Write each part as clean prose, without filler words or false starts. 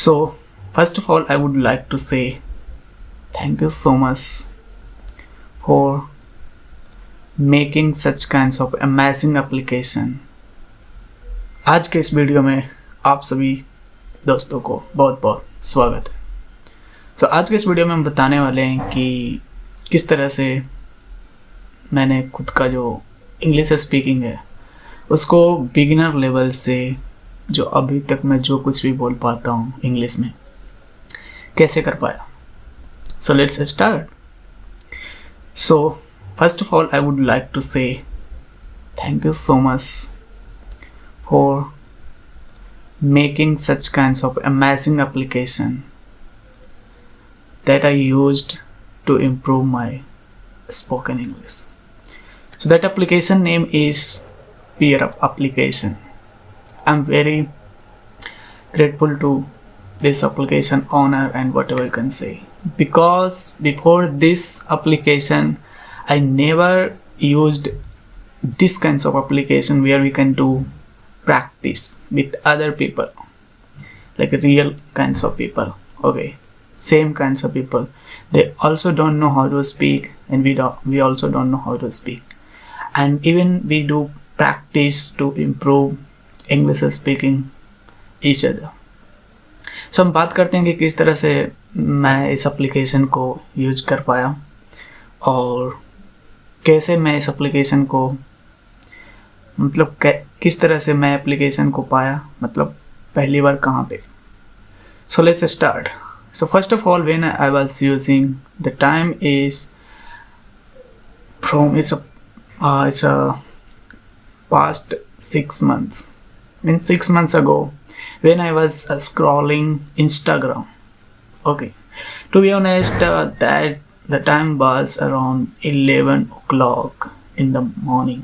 So, first of all, I would like to say thank you so much for making such kinds of amazing application. आज के इस video में आप सभी दोस्तों को बहुत बहुत स्वागत है। आज के इस वीडियो में हम बताने वाले हैं कि किस तरह से मैंने खुद का जो इंग्लिश स्पीकिंग है उसको बिगिनर लेवल से जो अभी तक मैं जो कुछ भी बोल पाता हूँ इंग्लिश में कैसे कर पाया। So let's start. So first of all I would like to say thank you so much for making such kinds of amazing application that I used to improve my spoken English. So that application name is Peer Up application. I'm very grateful to this application owner and whatever you can say, because before this application I never used this kinds of application where we can do practice with other people, like real kinds of people, okay, same kinds of people. They also don't know how to speak and we also don't know how to speak, and even we do practice to improve English speaking each other. So हम बात करते हैं कि किस तरह से मैं इस एप्लीकेशन को यूज कर पाया और कैसे मैं इस एप्लीकेशन को मतलब किस तरह से मैं एप्लीकेशन को पाया, मतलब पहली बार कहाँ पे। सो let's start. So first of all when I was using the time is from it's a past 6 months, means 6 months ago when I was scrolling Instagram. Okay, to be honest, that the time was around 11 o'clock in the morning,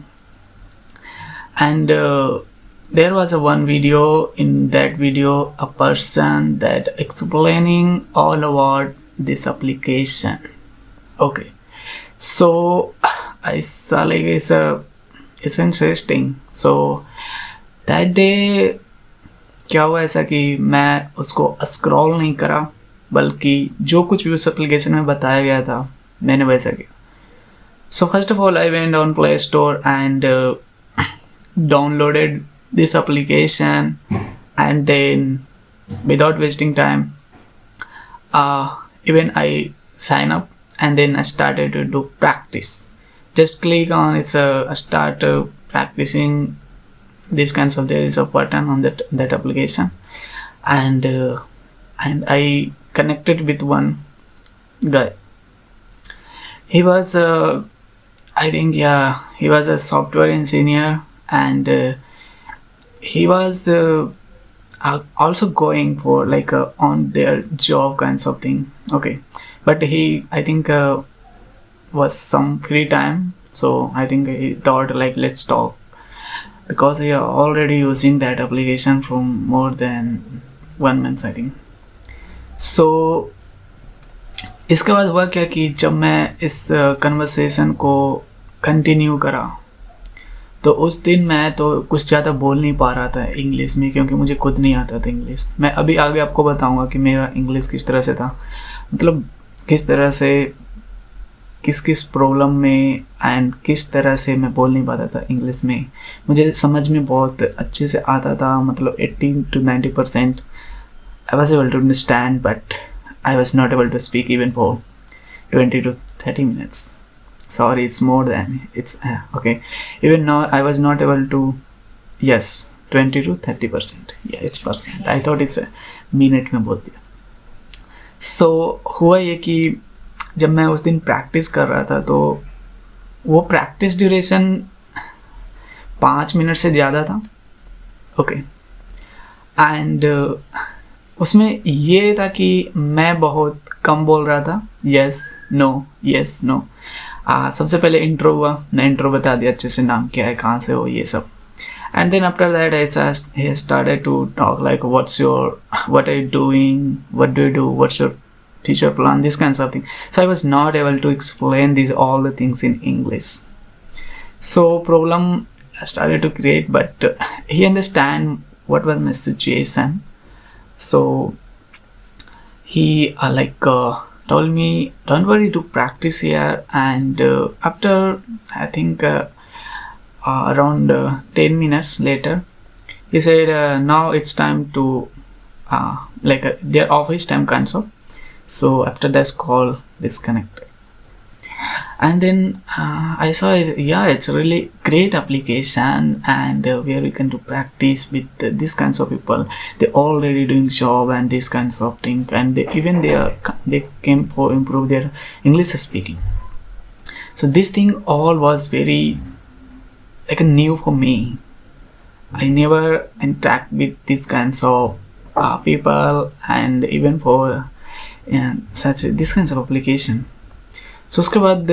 and there was one video. In that video a person that explaining all about this application. Okay, so I saw like it's interesting. So that day क्या हुआ ऐसा कि मैं उसको scroll नहीं करा, बल्कि जो कुछ भी उस एप्लीकेशन में बताया गया था मैंने वैसा किया। सो first of all I went on play store and downloaded this application, and then without wasting time even I sign up and then I started to do practice. Just click on start practicing these kinds of, there is a button on that application, and I connected with one guy. He was I think he was a software engineer, and he was also going for like on their job kinds of thing. Okay, but he I think was some free time, so I think he thought like let's talk, because we are already using that application from more than 1 month I think. So इसके बाद हुआ क्या कि जब मैं इस conversation को continue करा तो उस दिन मैं तो कुछ ज़्यादा बोल नहीं पा रहा था इंग्लिश में, क्योंकि मुझे खुद नहीं आता था इंग्लिश। मैं अभी आगे आपको बताऊंगा कि मेरा इंग्लिश किस तरह से था, मतलब किस तरह से किस किस प्रॉब्लम में एंड किस तरह से मैं बोल नहीं पाता था इंग्लिश में। मुझे समझ में बहुत अच्छे से आता था, मतलब 80 to 90% I was able to understand, but I was not able to speak even for 20 to 30 minutes. Sorry, it's more than it's okay. Even now I was not able to, yes, 20 to 30%. Yeah, it's percent. I thought it's a minute में बोल दिया। So हुआ ये कि जब मैं उस दिन प्रैक्टिस कर रहा था तो वो प्रैक्टिस ड्यूरेशन 5 मिनट से ज़्यादा था। ओके, एंड उसमें ये था कि मैं बहुत कम बोल रहा था, यस नो। सबसे पहले इंट्रो हुआ, मैं इंट्रो बता दिया अच्छे से, नाम क्या है, कहाँ से हो, ये सब। And then after that I started to talk like what are you doing, what do you do, what's your future plan, this kinds of thing. So I was not able to explain all the things in English. So problem started to create, but he understand what was my situation. So he told me, don't worry, to practice here. And after I think around 10 minutes later, he said, now it's time to their office time comes up. So after that call disconnected. And then I saw it's a really great application, and where we can do practice with these kinds of people. They're already doing job and these kinds of things, and they came for improve their English speaking. So this thing all was very new for me. I never interact with these kinds of people, and even for this kinds of application. So उसके बाद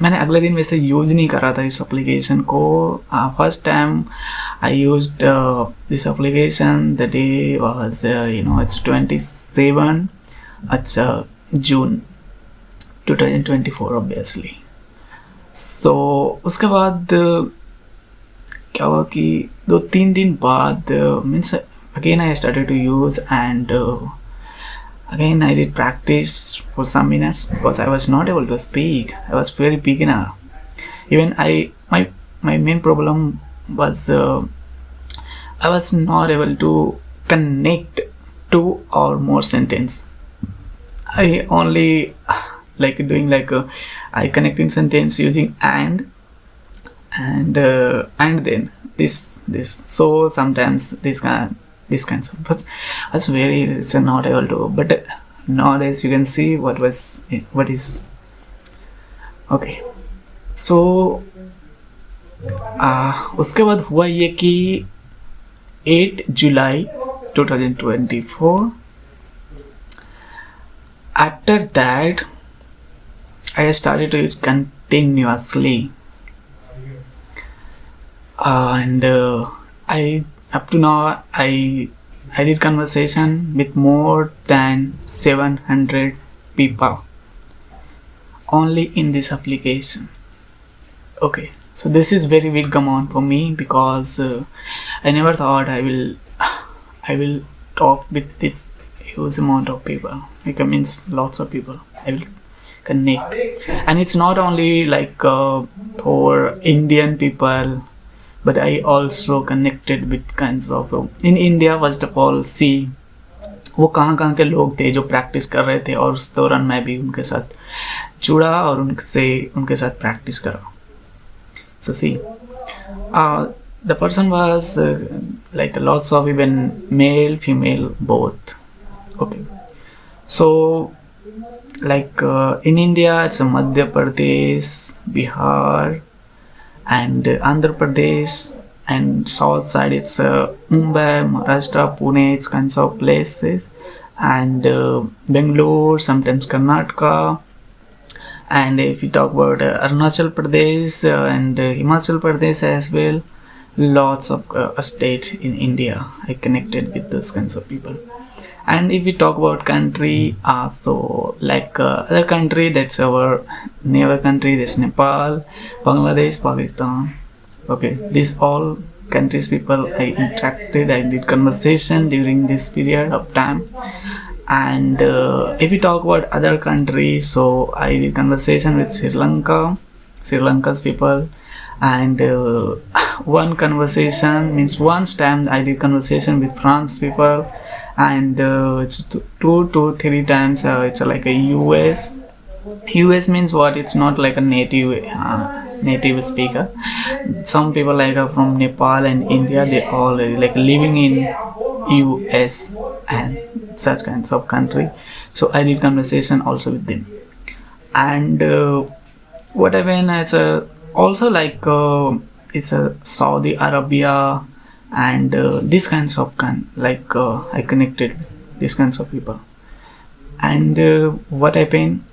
मैंने अगले दिन वैसे use नहीं करा था इस एप्लीकेशन को. First time I used this application the day was it's 27 June 2024 obviously. So उसके बाद क्या हुआ कि 2-3 दिन बाद means again I started to use, and again I did practice for some minutes because I was not able to speak. I was very beginner. Even my main problem was I was not able to connect 2 or more sentence. I only doing I connecting sentence using and then this. So sometimes this kinds of, but I was it's not able to. But nowadays you can see what is okay. So उसके बाद हुआ ये कि 8 जुलाई 2024, after that I started to use continuously, and up to now I did conversation with more than 700 people only in this application. Okay, so this is very big amount for me, because I never thought I will talk with this huge amount of people. It means lots of people I will connect. And it's not only for Indian people, but I also connected with kinds of in India. First of all, see वो कहाँ के लोग थे जो practice कर रहे थे, और उस दौरान मैं भी उनके साथ जुड़ा और उनके साथ प्रैक्टिस करा. So see, the person was lots of even male, female, both. Okay, so in India it's Madhya Pradesh, Bihar, and Andhra Pradesh, and south side it's Mumbai, Maharashtra, Pune, it's kinds of places, and Bangalore, sometimes Karnataka. And if you talk about Arunachal Pradesh and Himachal Pradesh as well, lots of states in India I connected with those kinds of people. And if we talk about country, so other country, that's our neighbor country, that's Nepal, Bangladesh, Pakistan. Okay, these all countries people I interacted, I did conversation during this period of time. And if we talk about other countries, so I did conversation with Sri Lanka's people, and one time I did conversation with France people, and it's 2 to 3 times it's like a US means what, it's not like a native speaker. Some people from Nepal and India, they all living in US and such kinds of country. So I did conversation also with them. And what happened, it's also it's a Saudi Arabia, and these kinds of I connected with these kinds of people. And what happened,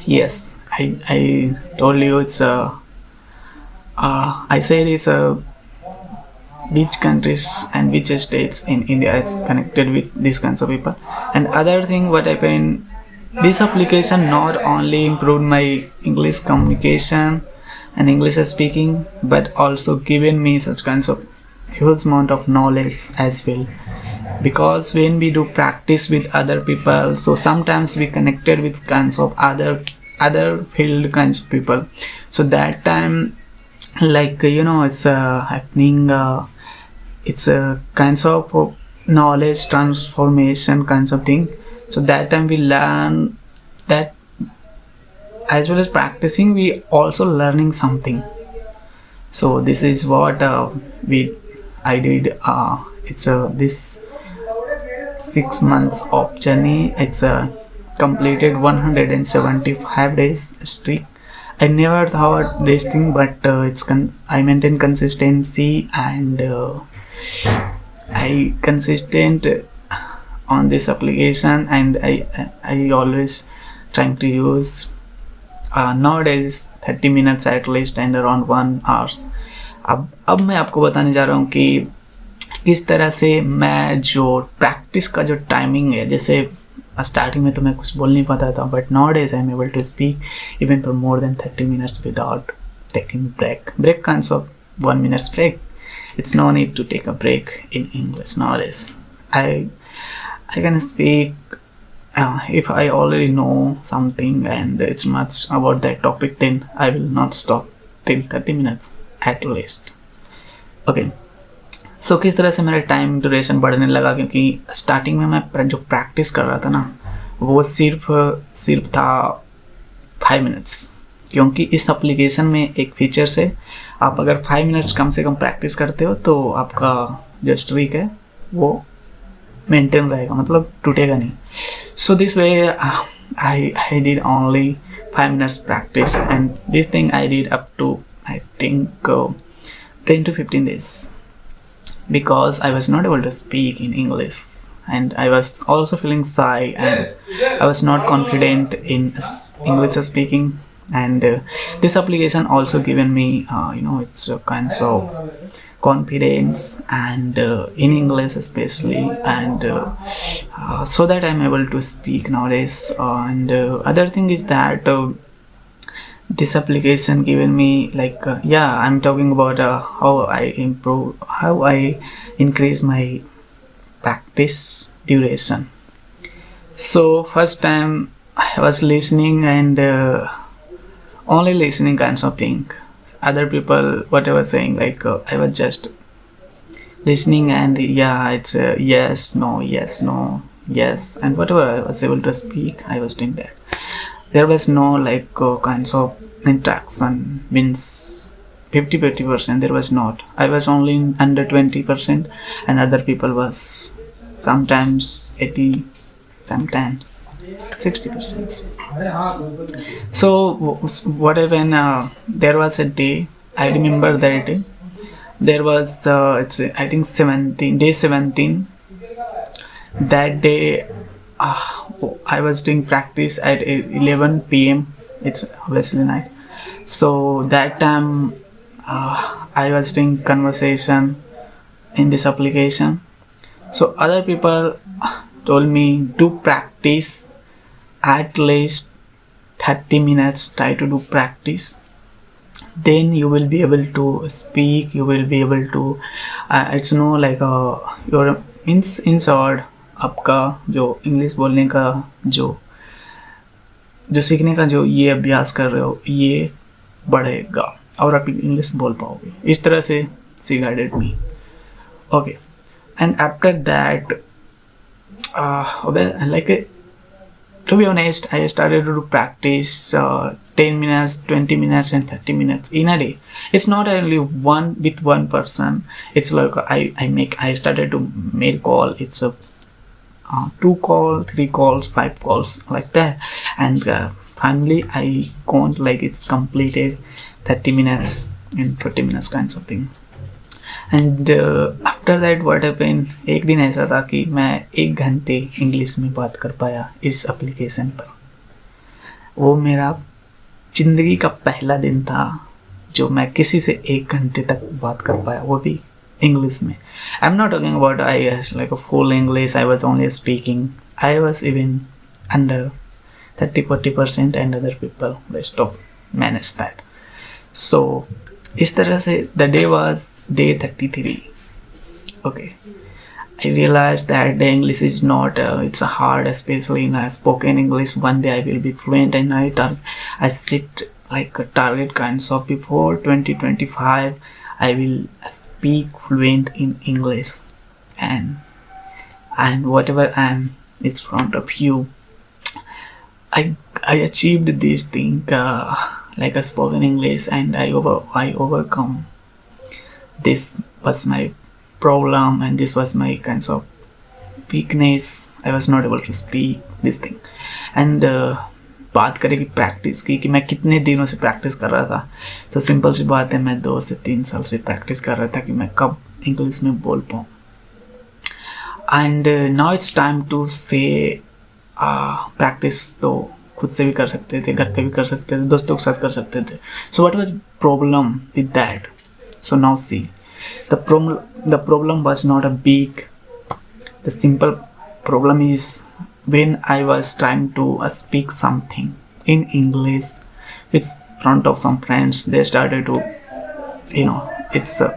yes, I told you it's I said it's which countries and which states in India is connected with these kinds of people. And other thing what happened, this application not only improved my English communication and English speaking, but also given me such kinds of huge amount of knowledge as well. because when we do practice with other people, so sometimes we connected with kinds of other field kinds of people. So that time, like it's happening, it's a kinds of knowledge transformation kinds of thing. So that time we learn that, as well as practicing, we also learning something. So this is what I did. It's this 6 months of journey. It's completed 175 days streak. I never thought this thing, but I maintain consistency, and I consistent on this application, and I always trying to use nowadays 30 minutes at least and around 1 hours. अब मैं आपको बताने जा रहा हूँ कि किस तरह से मैं जो प्रैक्टिस का जो टाइमिंग है, जैसे स्टार्टिंग में तो मैं कुछ बोल नहीं पाता था, but nowadays I'm able to speak even for more than 30 minutes without taking break kinds of 1 minute break. It's no need to take a break in English nowadays. I can speak if I already know something and it's much about that topic, then I will not stop till 30 minutes at least. Okay. सो किस तरह से मेरा time duration बढ़ने लगा, क्योंकि starting में मैं जो प्रैक्टिस कर रहा था ना, वो सिर्फ था 5 मिनट्स, क्योंकि इस एप्लीकेशन में एक फीचर से आप अगर 5 मिनट्स कम से कम प्रैक्टिस करते हो तो आपका जो स्ट्रीक है वो मेंटेन रहेगा, मतलब टूटेगा नहीं. So this way I did only 5 minutes practice, and this thing I did up to I think 10 to 15 days. Because I was not able to speak in English, and I was also feeling shy, and I was not confident in English speaking. And this application also given me it's a kinds of confidence, and in English especially, and so that I'm able to speak nowadays. And other thing is that this application given me I'm talking about how I increase my practice duration. So first time I was listening, and only listening kinds of thing, other people whatever saying, I was just listening, and it's yes no yes no yes, and whatever I was able to speak, I was doing that. There was no kinds of interaction, means 50%. There was not. I was only under 20%, and other people was sometimes 80, sometimes 60%. So what happened? There was a day, I remember that day. There was it's I think day 17. That day I was doing practice at 11 p.m. It's obviously night. So that time I was doing conversation in this application. So other people told me to practice at least 30 minutes. Try to do practice, then you will be able to speak. You will be able to it's no like your means in short, आपका जो English बोलने का जो सीखने का जो ये अभ्यास कर रहे हो, ये बढ़ेगा और आप इंग्लिश बोल पाओगे. इस तरह से she guided me. Okay, and after that to be honest, I started to do practice 10 minutes, 20 minutes and 30 minutes in a day. It's not only one person. It's like I started to make call. It's a 2 calls, 3 calls, 5 calls, like that, and finally I count it's completed 30 minutes and 40 minutes kinds of thing. And after that what happened, एक दिन ऐसा था कि मैं 1 घंटे English में बात कर पाया इस एप्लीकेशन पर. वो मेरा जिंदगी का पहला दिन था जो मैं किसी से 1 घंटे तक बात कर पाया, वो भी English में. I'm not talking about I was like a full English. I was only speaking. I was even under 30-40%, and other people rest of manage that. So इस तरह से the day was day 33. Okay, I realized that the English is not, it's a hard, especially in spoken English. One day I will be fluent, and I set like a target kinds of before 2025, I will speak fluent in English, and whatever I am is front of you. I achieved this thing like a spoken English, and I overcome. This was my problem, and this was my kinds of weakness. I was not able to speak this thing. And बात करें कि practice की, कि मैं कितने दिनों से practice कर रहा था, तो सिंपल सी बात है, मैं 2 से 3 साल से प्रैक्टिस कर रहा था कि मैं कब इंग्लिश में बोल पाऊँ. And now it's time to say practice तो खुद से भी कर सकते थे, घर पे भी कर सकते थे, दोस्तों के साथ कर सकते थे. So what was problem with that? So now see, the problem was not a big. The simple problem is when I was trying to speak something in English with front of some friends, they started to, it's a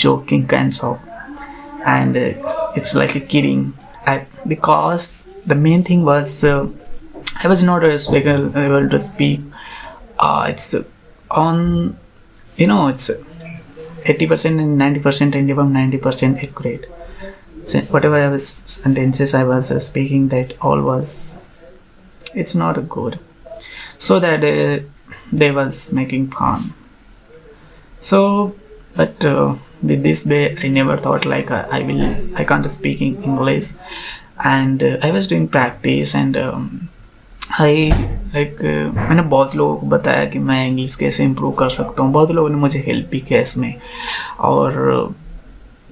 joking kinds of, and it's like a kidding. Because the main thing was I was not able to speak. It's on, it's 80% and 90% and even 90% accurate. So whatever sentences I was speaking, that all was, it's not good. So that they was making fun. So, but with this way, I never thought like I can't speak in English, and I was doing practice, and मैंने बहुत लोगों को बताया कि मैं English कैसे improve कर सकता हूँ. बहुत लोगों ने मुझे हेल्प भी किया इसमें, और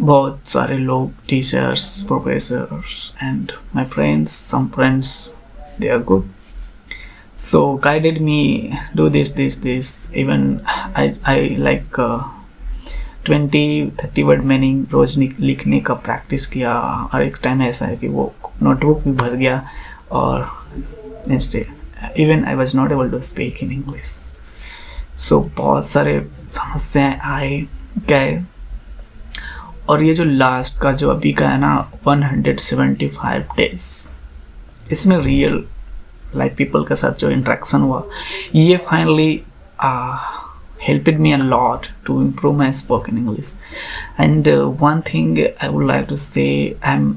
बहुत सारे लोग, teachers, professors, and my friends, some friends, they are good, so guided me do this. Even I like 20-30 word meaning रोज लिखने का प्रैक्टिस किया. और एक टाइम ऐसा है कि वो नोटबुक भी भर गया, और instead even I was not able to speak in English. So बहुत सारे समस्याएं आए गए, और ये जो लास्ट का जो अभी का है ना 175 days, इसमें रियल लाइफ पीपल के साथ जो इंटरेक्शन हुआ, ये finally helped me a lot to improve my spoken English. And one thing I would like to say, I'm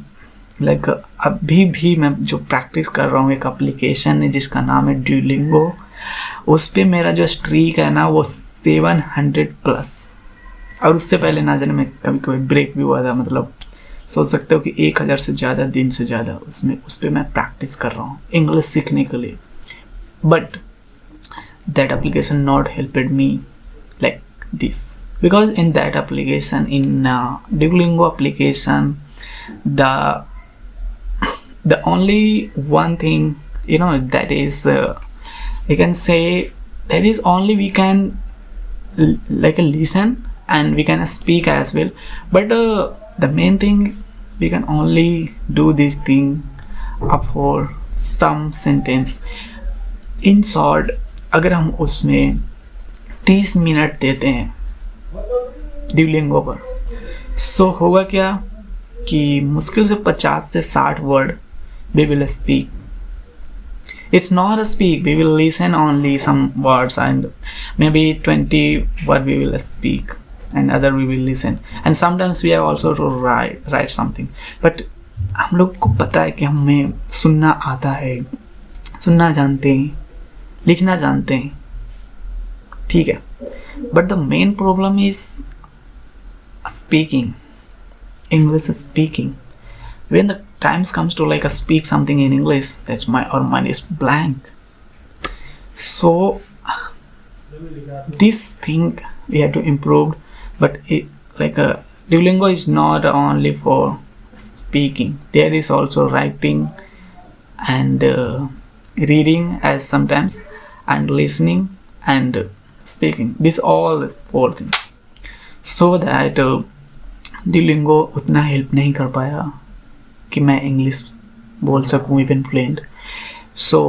like अभी भी मैं जो प्रैक्टिस कर रहा हूँ, एक एप्लीकेशन है जिसका नाम है ड्यूलिंगो. उस पर मेरा जो स्ट्रीक है ना वो 700+, और उससे पहले ना जाने में कभी कभी ब्रेक भी हुआ था. मतलब सोच सकते हो कि 1000 से ज़्यादा दिन से ज़्यादा उस पर मैं प्रैक्टिस कर रहा हूँ इंग्लिश सीखने के लिए. But that application not helped me like this, because in that application, in Duolingo application, the only one thing, that is you can say, that is only we can like listen, and we can speak as well. But the main thing, we can only do this thing for some sentence. In short, अगर हम उसमें 30 minute देते हैं Duolingo पर, सो होगा क्या कि मुश्किल से 50 से 60 word we will speak. It's not a speak, we will listen only some words, and maybe 20 what we will speak, and other we will listen, and sometimes we have also to write something. But हम लोग को पता है कि हमें सुनना आता है, सुनना जानते हैं, लिखना जानते हैं, ठीक है. But the main problem is speaking, English speaking. When the times comes to like speak something in English, that's our mind is blank. So this thing we have to improve. But Duolingo is not only for speaking. There is also writing and reading as sometimes, and listening and speaking. These all 4 things. So that Duolingo उतना help नहीं कर पाया कि मैं English बोल सकूँ even fluent. सो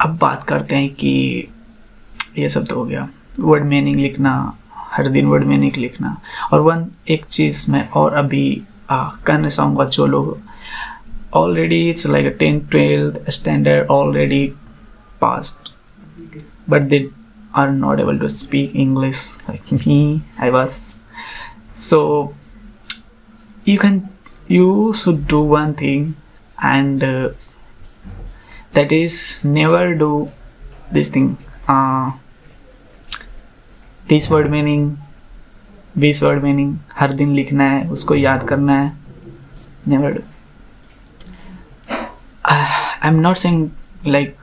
अब बात करते हैं कि ये सब तो हो गया, वर्ड मीनिंग लिखना, हर दिन वर्ड मीनिंग लिखना. और एक चीज़ मैं और अभी कहना चाहूँगा जो लोग already it's like a 10th 12th standard already passed, but they are not able to speak English like me I was. So you should do one thing, and that is never do this thing, this word meaning, this word meaning हर दिन लिखना है, उसको याद करना है. Never do. I'm not saying like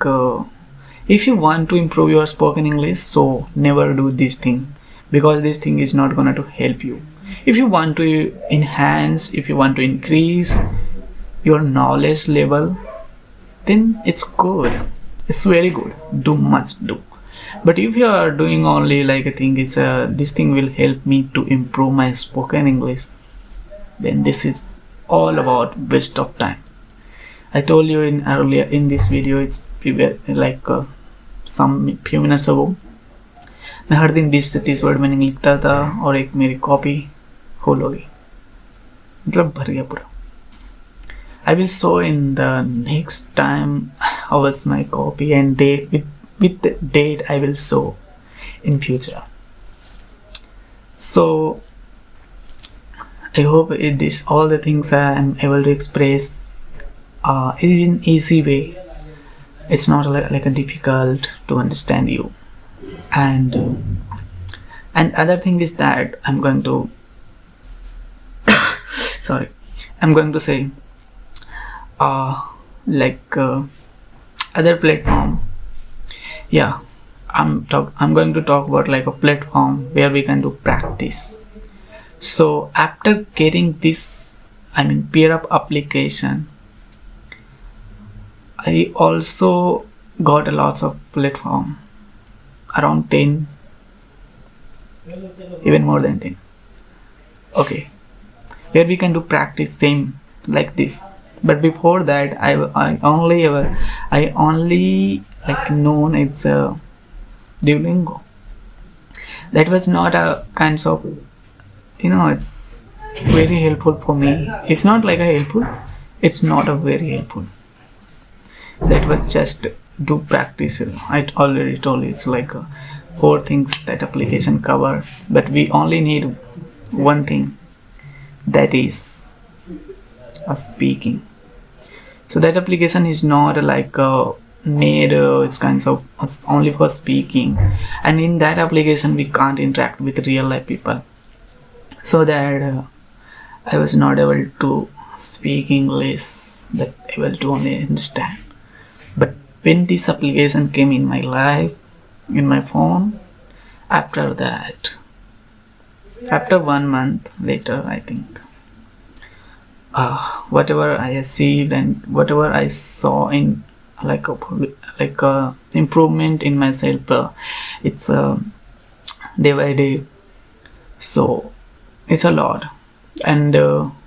if you want to improve your spoken English, so never do this thing, because this thing is not gonna to help you. If you want to enhance, if you want to increase your knowledge level, then it's good, it's very good, must do. But if you are doing only like a thing, it's this thing will help me to improve my spoken English, then this is all about waste of time. I told you in earlier in this video, it's like some few minutes ago, मैं हर दिन 20 से 30 word meaning लिखता था और एक मेरी copy full हो गई, मतलब भर गया पूरा. I will show in the next time how was my copy and date, with the date I will show in future. So I hope this all the things I am able to express in easy way. It's not like a difficult to understand you. And other thing is that I'm going to sorry, I'm going to say like other platform. Yeah, I'm going to talk about like a platform where we can do practice. So after getting this, I mean PeerUp application, I also got a lots of platform, around 10, even more than 10. Okay, where we can do practice same like this. But before that, I only like known it's Duolingo. That was not a kind of, it's very helpful for me. It's not like a helpful, it's not a very helpful. That was just do practice. I already told you it's like 4 things that application cover, but we only need one thing, that is speaking. So that application is not like made, it's kinds of only for speaking, and in that application we can't interact with real life people, so that I was not able to speak English, but able to only understand. But when this application came in my life, in my phone, after that, after 1 month later, I think, whatever I achieved and whatever I saw in like a improvement in myself, it's day by day. So it's a lot. And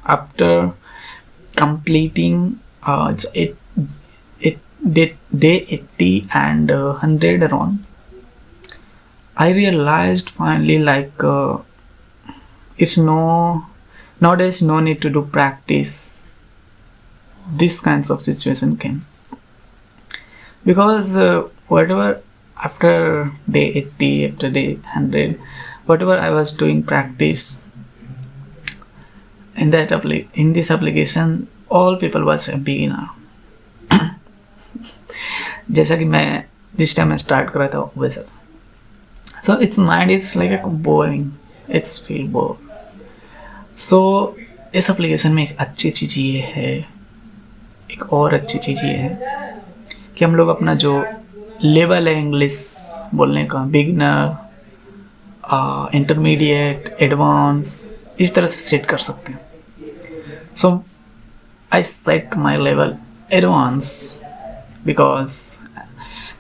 after completing day 80 and 100 around, I realized finally like it's nowadays no need to do practice. This kinds of situation came because whatever after day 80, after day 100, whatever I was doing practice in this application, all people was a beginner. जैसा कि मैं जिस time मैं start कर रहा था वैसा था. So it's mind is like boring, it's feel bore. So इस एप्लीकेशन में एक अच्छी चीज़ ये है, एक और अच्छी चीज़ ये है कि हम लोग अपना जो लेवल है इंग्लिश बोलने का, बिगिनर, इंटरमीडिएट, एडवांस, इस तरह से सेट कर सकते हैं. So I set my level advance because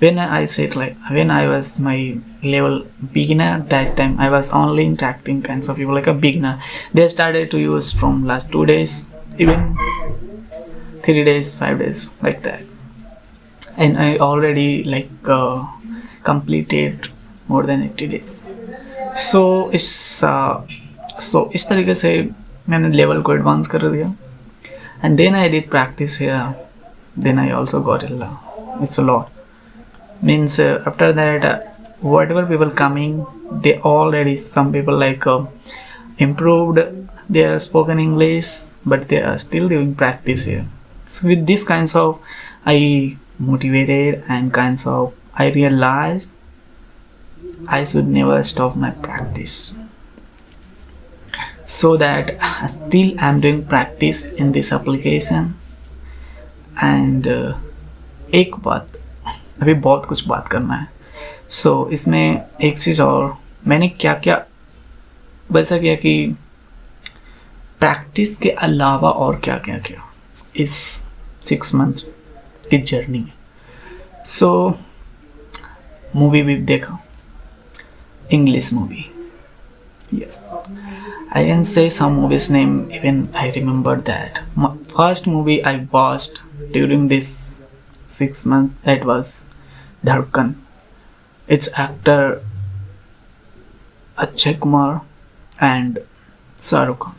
when I was my level beginner, that time I was only interacting kinds of people like a beginner. They started to use from last 2 days, even 3 days, 5 days, like that. And I already like completed more than 80 days. So इस तरीके से मैंने level को advance कर दिया and then I did practice here, then I also got it's a lot means after that whatever people coming, they already, some people like improved their spoken English, but they are still doing practice here. So with these kinds of I motivated and kinds of I realized I should never stop my practice, so that still I'm doing practice in this application. And एक बात, अभी बहुत कुछ बात करना है. सो इसमें एक चीज़ और, मैंने क्या क्या वैसा किया कि प्रैक्टिस के अलावा और क्या क्या किया इस 6 मंथ की जर्नी में. सो मूवी भी देखा, English movie. Yes, I can say some movies name, even I remember that. My first movie I watched during this 6 months, that was Dhadkan. Its actor Akshay Kumar and Shah Rukh Khan,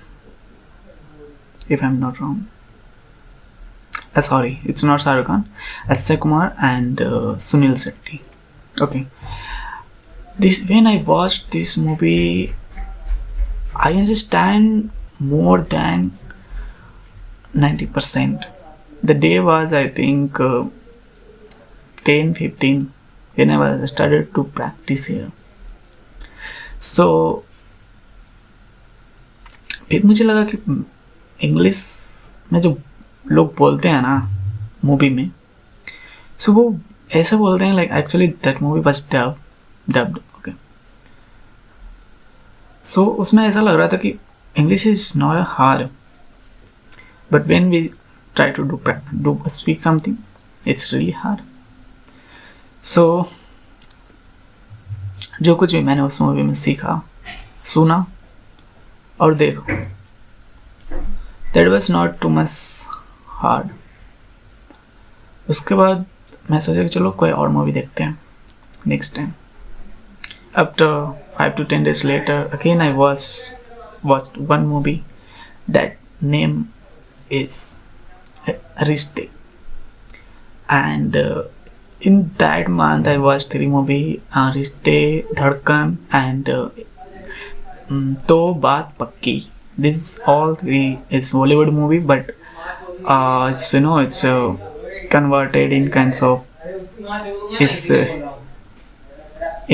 if I'm not wrong. Sorry, it's not Shah Rukh Khan. Akshay Kumar and Sunil Shetty. Okay. When I watched this movie, I understand more than 90%. The day was, I think, 10-15 when I started to practice here. So फिर मुझे लगा कि English में जो लोग बोलते हैं ना मूवी में, सो वो ऐसा बोलते हैं like actually that movie was dubbed. Okay, so उसमें ऐसा लग रहा था कि English is not hard, but when we try to do speak something, it's really hard. So जो कुछ भी मैंने उस मूवी में सीखा, सुना और देखो, that was not too much hard. उसके बाद मैं सोचा कि चलो कोई और मूवी देखते हैं next time. After 5 to 10 days later, again I watched one movie. That name is Rishte. And in that month I watched 3 movies: Rishte, Dhadkan, and To Baat Pakki. This all 3 is Bollywood movie, but it's it's converted in kinds of it's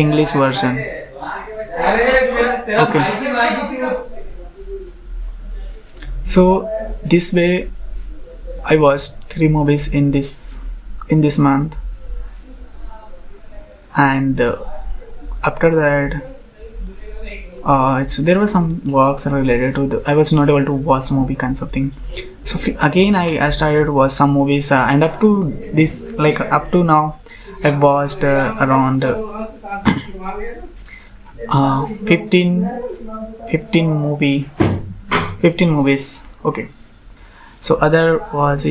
English version. Okay. So this way I watched 3 movies in this month, and after that there were some works related to I was not able to watch movie kinds of thing. So again I started to watch some movies, and up to this, like up to now I've watched around 15 movies. Okay, so other was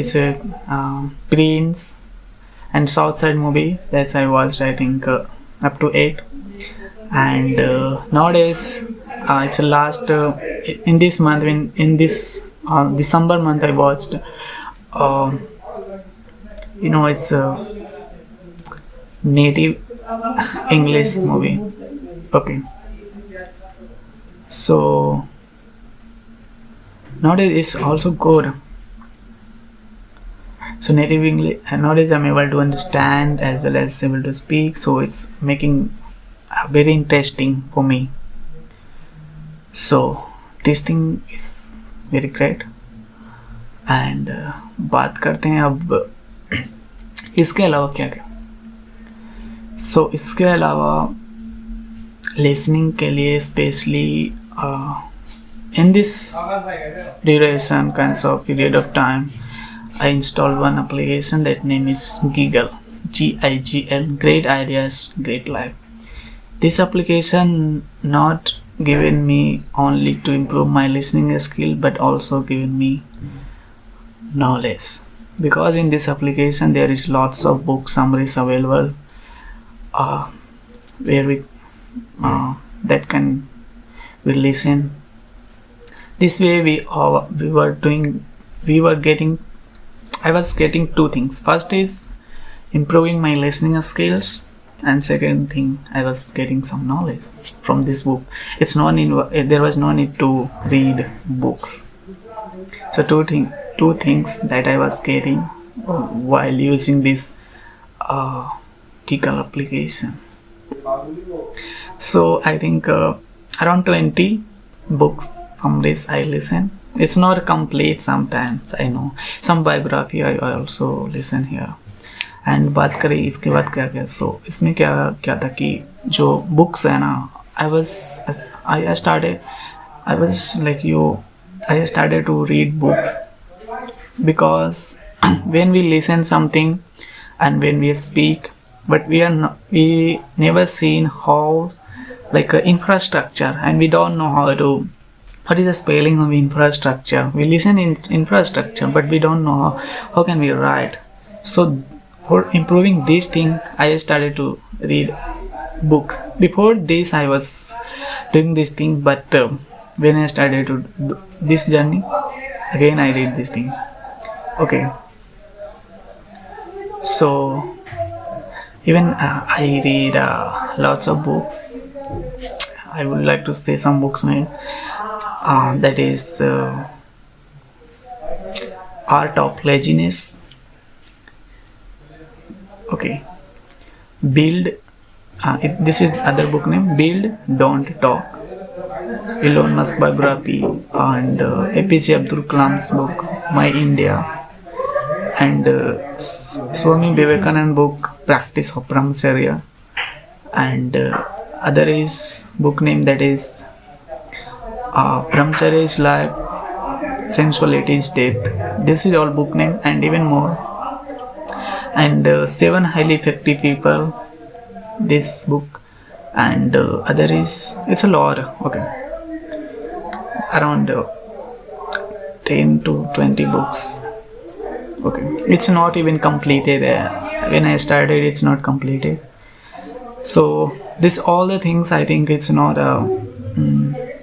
Prince and Southside movie that I watched, I think up to 8. And nowadays it's the last in this month, in this December month, I watched it's native English movie. Okay, so nowadays it's also good. So native English, and nowadays I'm able to understand as well as able to speak, so it's making very interesting for me. So this thing is very great. And बात करते हैं अब इसके अलावा क्या क्या. सो इसके अलावा लिसनिंग के लिए specially in this duration kinds of period of time, I installed one application that name is Giggle, Gigl, Great Ideas, Great Life. This application not given me only to improve my listening skill, but also given me knowledge, because in this application there is lots of book summaries available where we that can we listen. This way we were doing, we were getting, I was getting two things. First is improving my listening skills, and second thing, I was getting some knowledge from this book. It's no need, there was no need to read books. So two things that I was getting while using this Kikal application. So I think around 20 books from this I listen. It's not complete sometimes, I know. Some biography I also listen here. And बात करें इसके बाद क्या क्या, सो इसमें क्या क्या था कि जो बुक्स है ना, I started to read books because when we listen something and when we speak, but we never seen how like infrastructure, and we don't know how to, what is the spelling of infrastructure. We listen in infrastructure, but we don't know how can we write. So for improving this thing, I started to read books. Before this I was doing this thing, but when I started to do this journey, again I did this thing. Okay, so even I read lots of books. I would like to say some books name. That is Art of Laziness. Okay, Build, this is other book name, Build Don't Talk, Elon Musk biography, and APJ Abdul Kalam's book My India, and Swami Vivekananda book Practice of Brahmacharya, and other is book name that is Brahmacharya is Life, Sensuality is Death. This is all book name, and even more. And 7 Highly Effective People, this book, and other is, it's a lot. Okay, around 10 to 20 books. Okay, it's not even completed. When I started, it's not completed. So this all the things, I think it's not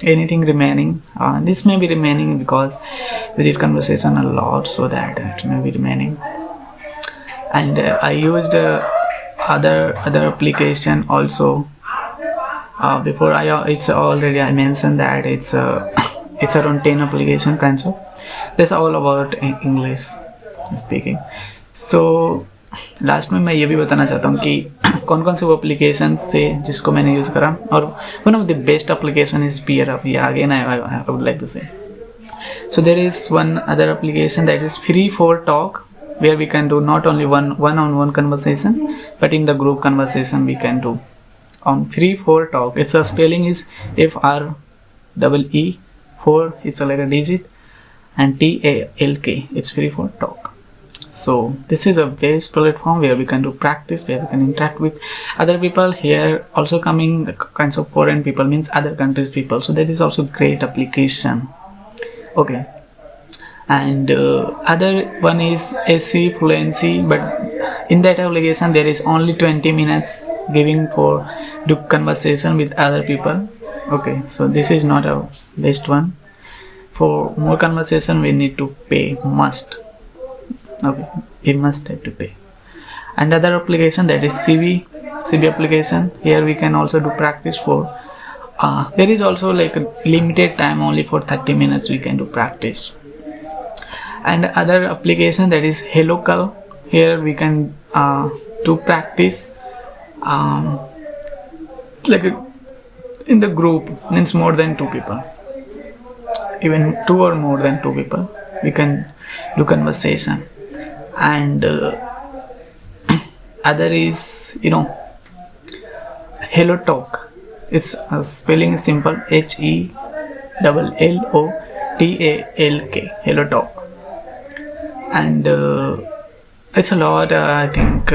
anything remaining. This may be remaining because we did conversation a lot, so that it may be remaining. And I used other application also. Before it's already I mentioned that it's around 10 application kinds of. That's all about English speaking. So last में मैं ये भी बताना चाहता हूँ कि कौन कौन से वो एप्लीकेशन थे जिसको मैंने यूज़ करा, और one of the best application is peer up. या again I would like to say, so there is one other application that is Free for Talk, where we can do not only one-on-one conversation, but in the group conversation we can do on Free for Talk. Its spelling is FREE, 4 it's like a digit, and TALK. It's Free for Talk. So this is a best platform where we can do practice, where we can interact with other people. Here also coming kinds of foreign people, means other countries people, so that is also great application. Okay, and other one is SC Fluency, but in that application there is only 20 minutes giving for do conversation with other people. Okay, so this is not a best one. For more conversation we need to pay, must. Okay, we must have to pay. And other application that is CB application. Here we can also do practice for there is also like a limited time, only for 30 minutes we can do practice. And other application that is HelloCal. Here we can do practice like in the group, means more than 2 people, even 2 or more than 2 people we can do conversation. And other is, Hello Talk. Its spelling is simple, HELLOTALK, Hello Talk. And it's a lot. I think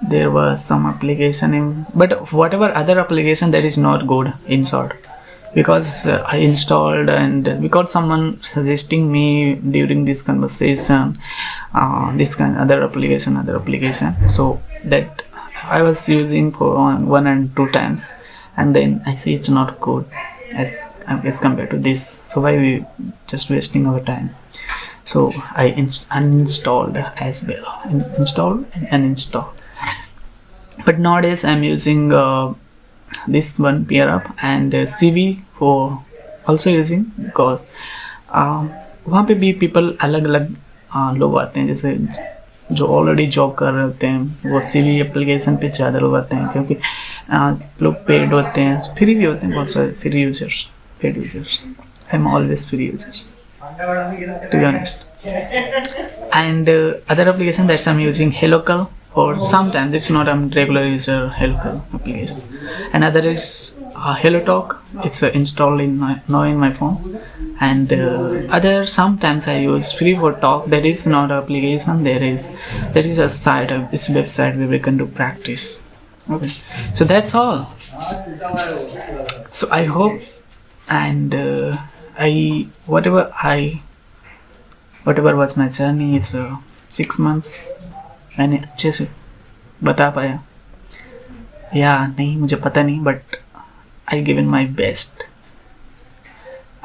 there was some application but whatever other application that is not good, in short, because I installed, and because someone suggesting me during this conversation this kind other application, so that I was using for 1 and 2 times, and then I see it's not good. as compared to this. So why we just wasting our time? So I uninstalled as well, installed and uninstalled. But nowadays I'm using this one PeerUp and CV for also using, because वहाँ पे भी people अलग अलग लोग आते हैं, जैसे जो ऑलरेडी जॉब कर रहे होते हैं वो CV एप्लीकेशन पे ज़्यादा लोग आते हैं, क्योंकि लोग पेड होते हैं, फ्री भी होते हैं बहुत सारे free users, paid users. I am always free users to be honest. And other application that I'm using Helocal, or sometimes it's not a regular user Helocal application, and other is HelloTalk. It's installed now in my phone. And other sometimes I use Free for Talk. That is not an application. There is a site, it's a website where we can do practice. Okay, so that's all. So I hope, and whatever was my journey, it's 6 months मैंने अच्छे से बता पाया या नहीं मुझे पता नहीं, but I given my best.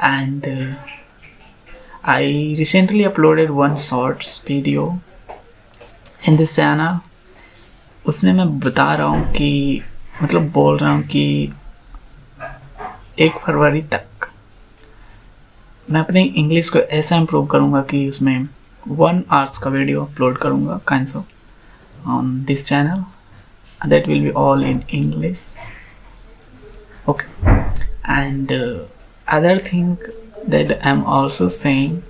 And I recently uploaded one shorts video in this channel. उसमें मैं बता रहा हूँ कि मतलब बोल रहा हूँ कि 1 फरवरी तक मैं अपनी इंग्लिश को ऐसा इम्प्रूव करूँगा कि उसमें 1 आवर्स का वीडियो अपलोड करूँगा kind of on this channel. That will be all in English. Okay. And other thing that I'm also saying,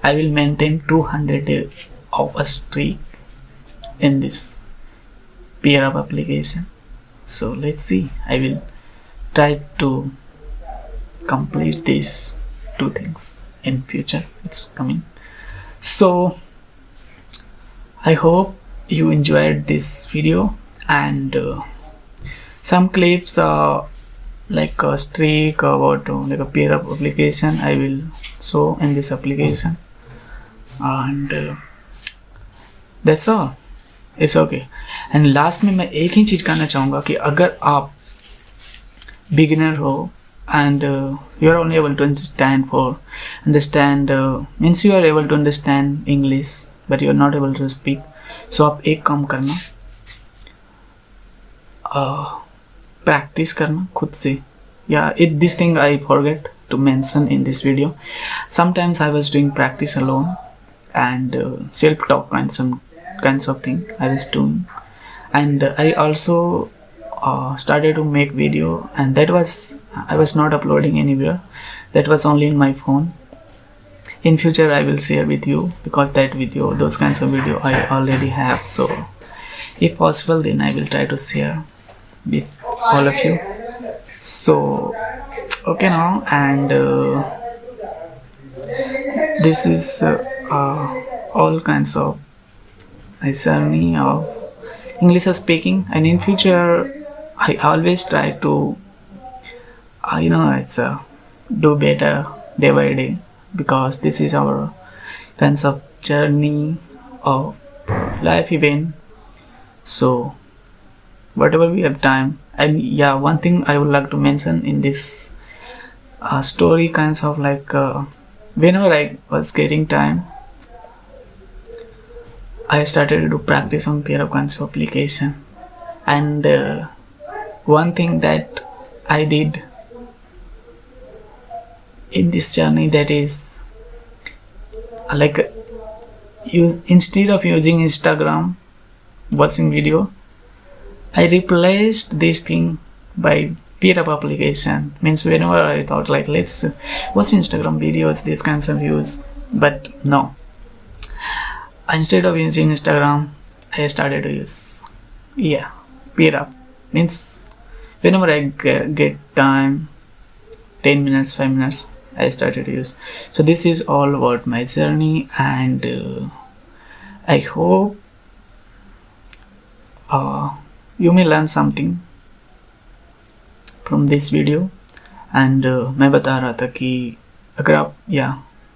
I will maintain 200 of a streak in this PeerUp application. So let's see. I will try to complete these 2 things in future. It's coming. So I hope you enjoyed this video, and some clips like a streak about like a PeerUp application I will show in this application. And that's all. It's okay. And last में मैं एक ही चीज़ कहना चाहूँगा कि अगर आप beginner हो and you are only able to understand means you are able to understand English but you are not able to speak, so आप एक काम करना, practice करना खुद से. Yeah, this thing I forget to mention in this video. Sometimes I was doing practice alone and self-talk kinds of thing I was doing, and I also started to make video, and I was not uploading anywhere. That was only in my phone. In future I will share with you, because those kinds of video I already have. So if possible, then I will try to share with all of you. So okay now, and this is all kinds of my journey of English speaking. And in future I always try to it's do better day by day, because this is our kinds of journey of life event. So whatever we have time. And yeah, one thing I would like to mention in this story, kinds of like whenever I was getting time, I started to do practice on PeerUp kinds of application. And one thing that I did in this journey, that is like instead of using Instagram watching video, I replaced this thing by PeerUp application. Means whenever I thought like let's watch Instagram videos, these kinds of views, but no, instead of using Instagram I started to use PeerUp. Means whenever I get time, 10 minutes, 5 minutes, I started to use. So this is all about my journey, and I hope you may learn something from this video. And मैं बता रहा था कि अगर आप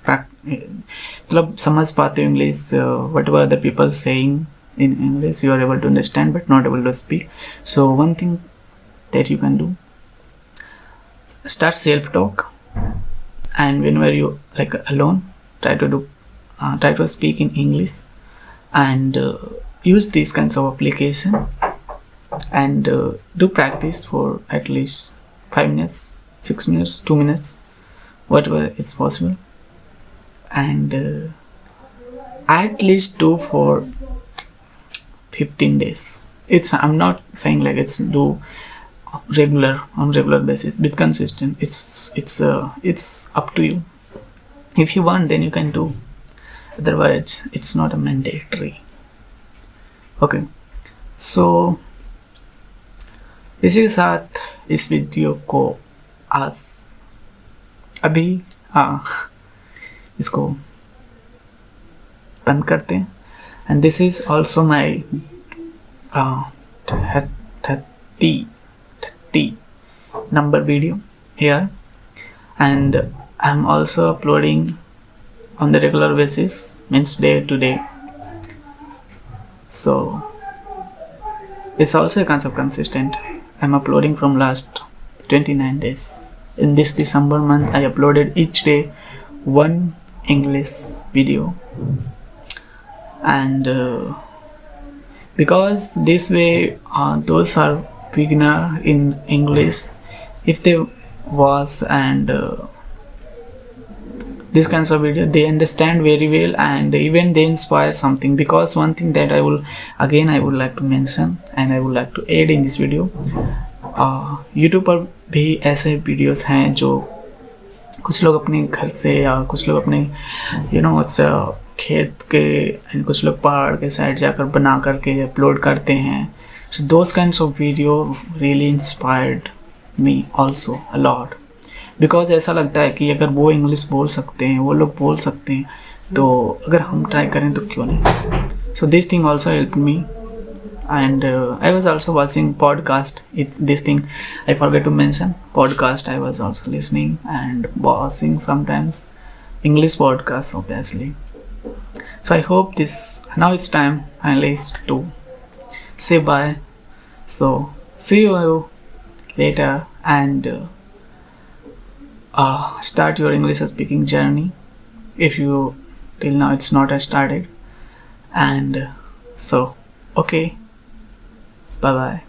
मतलब समझ पाते हो English, whatever other people saying in English you are able to understand but not able to speak. So one thing that you can do, start self-talk, and whenever you like alone, try to speak in English, and use these kinds of application, and do practice for at least 5 minutes, 6 minutes, 2 minutes, whatever is possible, and at least do for 15 days. I'm not saying like it's do on regular basis, with consistent. It's up to you. If you want, then you can do, otherwise it's not a mandatory. Okay, so इसी के साथ इस video को आज अभी इसको बंद करते हैं. And this is also my 30 number video here, and I'm also uploading on the regular basis, means day to day. So it's also a concept consistent. I'm uploading from last 29 days. In this December month, I uploaded each day one English video, and because this way those are beginner in English, if they watch and this kinds of video, they understand very well, and even they inspire something. Because one thing that I would like to mention and I would like to add in this video, YouTube पर भी ऐसे videos हैं जो कुछ लोग अपने घर से या कुछ लोग अपने खेत के, कुछ लोग पहाड़ के साइड जाकर बना करके अपलोड करते हैं. So those kinds of video really inspired me also a lot, because ऐसा लगता है कि अगर वो इंग्लिश बोल सकते हैं, वो लोग बोल सकते हैं, तो अगर हम ट्राई करें तो क्यों नहीं. So this thing also helped me, and I was also watching podcast. This thing I forget to mention, podcast I was also listening and watching sometimes English podcasts obviously. So I hope now it's time finally to say bye. So see you later, and start your English speaking journey if you till now it's not started. And so okay, bye bye.